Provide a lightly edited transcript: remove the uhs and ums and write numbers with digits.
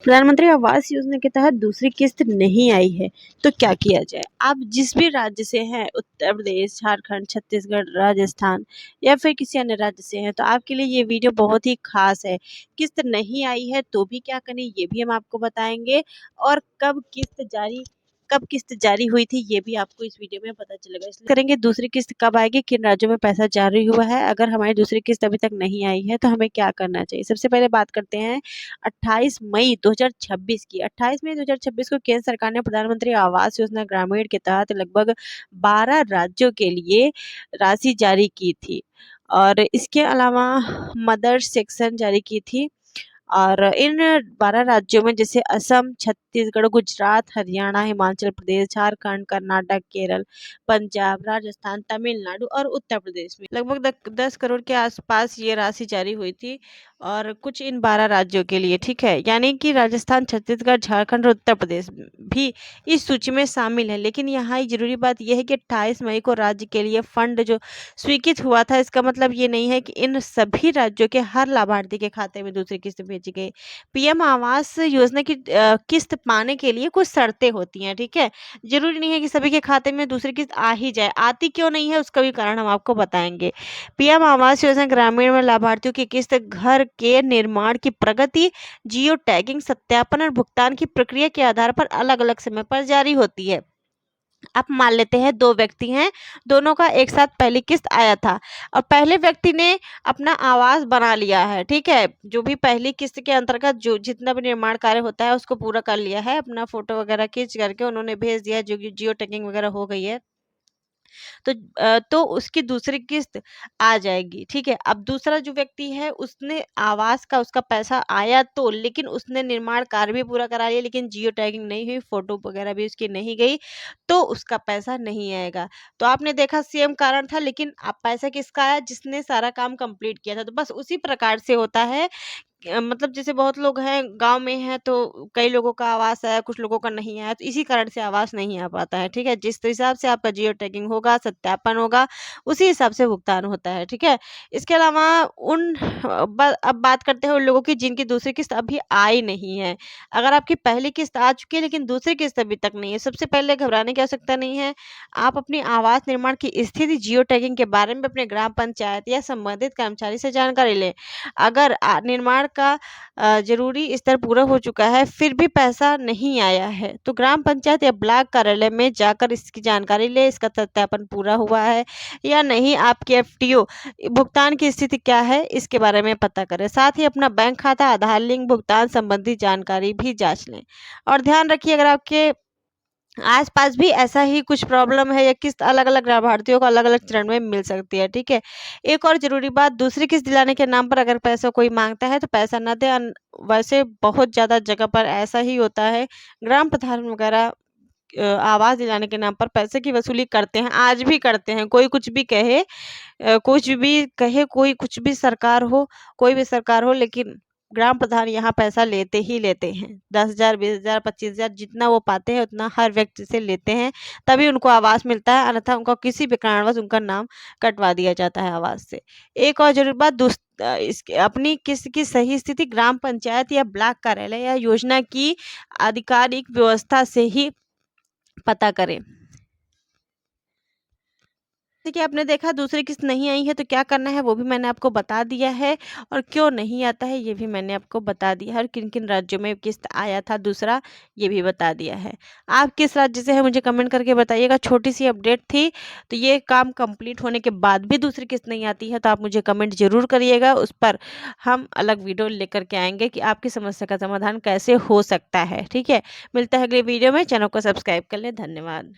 प्रधानमंत्री आवास योजना के तहत दूसरी किस्त नहीं आई है तो क्या किया जाए। आप जिस भी राज्य से हैं, उत्तर प्रदेश, झारखंड, छत्तीसगढ़, राजस्थान या फिर किसी अन्य राज्य से हैं, तो आपके लिए ये वीडियो बहुत ही खास है। किस्त नहीं आई है तो भी क्या करें ये भी हम आपको बताएंगे, और कब किस्त जारी हुई थी ये भी आपको इस वीडियो में पता चलेगा। इसलिए करेंगे दूसरी किस्त कब आएगी, किन राज्यों में पैसा जारी हुआ है, अगर हमारी दूसरी किस्त अभी तक नहीं आई है तो हमें क्या करना चाहिए। सबसे पहले बात करते हैं 28 मई 2026 की। 28 मई 2026 को केंद्र सरकार ने प्रधानमंत्री आवास योजना ग्रामीण के तहत लगभग 12 राज्यों के लिए राशि जारी की थी, और इसके अलावा मदर सेक्शन जारी की थी। और इन 12 राज्यों में जैसे असम, छत्तीसगढ़, गुजरात, हरियाणा, हिमाचल प्रदेश, झारखंड, कर्नाटक, केरल, पंजाब, राजस्थान, तमिलनाडु और उत्तर प्रदेश में लगभग 10 करोड़ के आसपास ये राशि जारी हुई थी, और कुछ इन 12 राज्यों के लिए। ठीक है, यानी कि राजस्थान, छत्तीसगढ़, झारखंड और उत्तर प्रदेश भी इस सूची में शामिल है। लेकिन यहाँ एक जरूरी बात यह है कि 28 मई को राज्य के लिए फंड जो स्वीकृत हुआ था, इसका मतलब ये नहीं है कि इन सभी राज्यों के हर लाभार्थी के खाते में दूसरी किस्त भेजी गई। पीएम आवास योजना की किस्त पाने के लिए कुछ शर्तें होती हैं। ठीक है, जरूरी नहीं है कि सभी के खाते में दूसरी किस्त आ ही जाए। आती क्यों नहीं है उसका भी कारण हम आपको बताएंगे। पीएम आवास योजना ग्रामीण में लाभार्थियों की किस्त घर के निर्माण की प्रगति, जियो टैगिंग, सत्यापन और भुगतान की प्रक्रिया के आधार पर अलग अलग समय पर जारी होती है। आप मान लेते हैं 2 व्यक्ति हैं, दोनों का एक साथ पहली किस्त आया था और पहले व्यक्ति ने अपना आवास बना लिया है। ठीक है, जो भी पहली किस्त के अंतर्गत जो जितना भी निर्माण कार्य होता है उसको पूरा कर लिया है, अपना फोटो वगैरह खींच करके उन्होंने भेज दिया, जो कि जियो टैगिंग वगैरह हो गई है। तो उसकी दूसरी किस्त आ जाएगी। ठीक है, अब दूसरा जो व्यक्ति है उसने आवास का उसका पैसा आया तो, लेकिन उसने निर्माण कार्य भी पूरा करा लिया, लेकिन जियो टैगिंग नहीं हुई, फोटो वगैरह भी उसकी नहीं गई, तो उसका पैसा नहीं आएगा। तो आपने देखा सेम कारण था, लेकिन अब पैसा किसका आया, जिसने सारा काम कंप्लीट किया था। तो बस उसी प्रकार से होता है। मतलब जैसे बहुत लोग हैं गाँव में हैं तो कई लोगों का आवास आया, कुछ लोगों का नहीं आया, तो इसी कारण से आवास नहीं आ पाता है। ठीक है, जिस हिसाब से आपका जियो टैगिंग होगा, सत्यापन होगा, उसी हिसाब से भुगतान होता है। ठीक है, इसके अलावा अब बात करते हैं उन लोगों की जिनकी दूसरी किस्त अभी आई नहीं है। अगर आपकी पहली किस्त आ चुकी है लेकिन दूसरी किस्त अभी तक नहीं है, सबसे पहले घबराने की आवश्यकता नहीं है। आप अपनी आवास निर्माण की स्थिति, जियो टैगिंग के बारे में अपने ग्राम पंचायत या संबंधित कर्मचारी से जानकारी लें। अगर निर्माण का ज़रूरी स्तर पूरा हो चुका है फिर भी पैसा नहीं आया है, तो ग्राम पंचायत या ब्लॉक कार्यालय में जाकर इसकी जानकारी लें, इसका सत्यापन पूरा हुआ है या नहीं, आपकी एफटीओ भुगतान की स्थिति क्या है, इसके बारे में पता करें। साथ ही अपना बैंक खाता, आधार लिंक, भुगतान संबंधी जानकारी भी जांच लें। और ध्यान रखिए, अगर आपके आस-पास भी ऐसा ही कुछ प्रॉब्लम है या किस्त अलग-अलग लाभार्थियों को अलग-अलग चरण में मिल सकती है। ठीक है, एक और ज़रूरी बात, दूसरी किस्त दिलाने के नाम पर अगर पैसा कोई माँगता है तो पैसा ना दें। वैसे बहुत ज़्यादा जगह पर ऐसा ही होता है, ग्राम प्रधान वगैरह आवास दिलाने के नाम पर पैसे की वसूली करते हैं, आज भी करते हैं। कोई कुछ भी कहे, कोई कुछ भी सरकार हो, कोई भी सरकार हो, लेकिन ग्राम प्रधान यहाँ पैसा लेते ही लेते हैं। 10,000, 20,000, 25,000 जितना वो पाते हैं उतना हर व्यक्ति से लेते हैं, तभी उनको आवास मिलता है, अन्यथा उनका किसी भी कारणवश उनका नाम कटवा दिया जाता है आवास से। एक और ज़रूरी बात, इसकी अपनी किस्त की सही स्थिति ग्राम पंचायत या ब्लॉक कार्यालय या योजना की आधिकारिक व्यवस्था से ही पता करें। जैसे कि आपने देखा दूसरी किस्त नहीं आई है तो क्या करना है वो भी मैंने आपको बता दिया है, और क्यों नहीं आता है ये भी मैंने आपको बता दिया है, और किन किन राज्यों में किस्त आया था दूसरा ये भी बता दिया है। आप किस राज्य से हैं मुझे कमेंट करके बताइएगा। छोटी सी अपडेट थी, तो ये काम कंप्लीट होने के बाद भी दूसरी किस्त नहीं आती है तो आप मुझे कमेंट जरूर करिएगा, उस पर हम अलग वीडियो लेकर के आएंगे कि आपकी समस्या का समाधान कैसे हो सकता है। ठीक है, मिलता है अगले वीडियो में, चैनल को सब्सक्राइब कर ले। धन्यवाद।